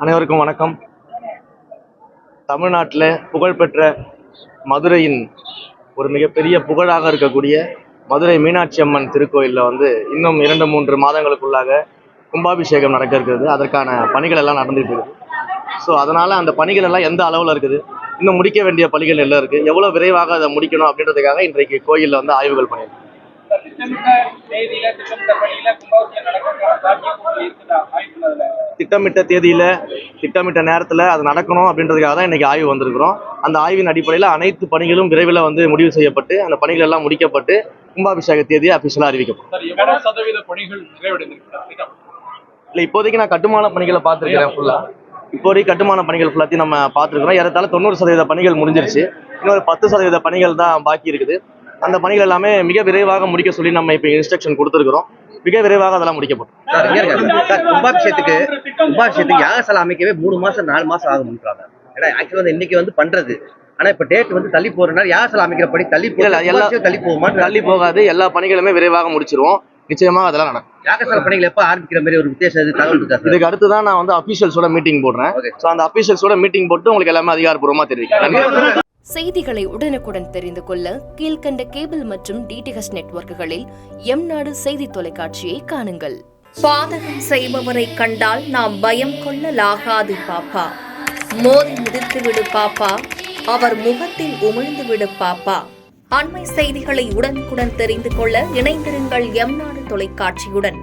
அனைவருக்கும் வணக்கம். தமிழ்நாட்டில் புகழ்பெற்ற மதுரையின் ஒரு மிகப்பெரிய புகழாக இருக்கக்கூடிய மதுரை மீனாட்சி அம்மன் திருக்கோயிலில் இன்னும் 2-3 மாதங்களுக்குள்ளாக கும்பாபிஷேகம் நடக்க இருக்கிறது. அதற்கான பணிகள் எல்லாம் நடந்துட்டு இருக்குது. ஸோ அதனால் அந்த பணிகள் எல்லாம் எந்த அளவில் இருக்குது, இன்னும் முடிக்க வேண்டிய பணிகள் எல்லாம் இருக்குது, எவ்வளோ விரைவாக அதை முடிக்கணும் அப்படின்றதுக்காக இன்றைக்கு கோயிலில் ஆய்வுகள் பண்ணியிருக்கோம். திட்டமிட்ட தேதியில திட்டமிட்ட நேரத்தில் அது நடக்கணும் அப்படின்றதுக்காக தான் இன்னைக்கு ஆய்வு வந்திருக்கிறோம். அந்த ஆய்வின் அடிப்படையில் அனைத்து பணிகளும் விரைவில் முடிவு செய்யப்பட்டு அந்த பணிகள் எல்லாம் முடிக்கப்பட்டு கும்பாபிஷேக தேதியை அபிஷியலாக அறிவிக்கப்படும். இல்லை, இப்போதைக்கு நான் கட்டுமான பணிகளை பார்த்துருக்கிறேன். இப்போதைக்கு கட்டுமான பணிகள் ஃபுல்லாத்தையும் நம்ம பார்த்துருக்கிறோம். ஏறத்தாழ 90% பணிகள் முடிஞ்சிருச்சு. இன்னொரு 10% பணிகள் தான் பாக்கி இருக்குது. அந்த பணிகள் எல்லாமே மிக விரைவாக முடிக்க சொல்லி நம்ம இப்போ இன்ஸ்ட்ரக்ஷன் கொடுத்துருக்கிறோம். மிக விரைவாக அதெல்லாம் முடிக்கப்படும். கும்பாபிஷேகத்துக்கு யாகசாலை அமைக்கவே 3 மாசம் 4 மாசம் ஆகும்ன்றாங்க. ஏன்னா ஆக்சுவலா இன்னைக்கு பண்றது, ஆனா இப்ப டேட் தள்ளி போறதுனால யாகசாலை அமைக்கிறபடி தள்ளி போகுமா? தள்ளி போகாது. எல்லா பணிகளுமே விரைவாக முடிச்சிருவோம். நிச்சயமாக அதெல்லாம் நடக்கும். யாகசாலை பணிகள் எப்ப ஆரம்பிக்கிற மாதிரி ஒரு வித்தியாசம் தகவல் இருக்கா? இதுக்கு அடுத்து தான் நான் அபிஷியல்ஸோட மீட்டிங் போடுறேன். ஸோ அந்த அபிஷியல்ஸோட மீட்டிங் போட்டு உங்களுக்கு எல்லாமே அதிகாரப்பூர்வமா தெரிவிக்கிறேன். செய்திகளை உடனுக்குடன் தெரிந்து கொள்ள கீழ்கண்ட கேபிள் மற்றும் டிடிஹெச் நெட்வொர்க்குகளில் எம்நாடு செய்தி தொலைக்காட்சியை காணுங்கள். பாதகம் செய்பவரை கண்டால் நாம் பயம் கொள்ளலாகாது பாப்பா. மோதி மிதித்து விடு பாப்பா, அவர் முகத்தில் உமிழ்ந்து விடு பாப்பா. அண்மை செய்திகளை உடனுக்குடன் தெரிந்து கொள்ள இணைந்திருங்கள் எம்நாடு தொலைக்காட்சியுடன்.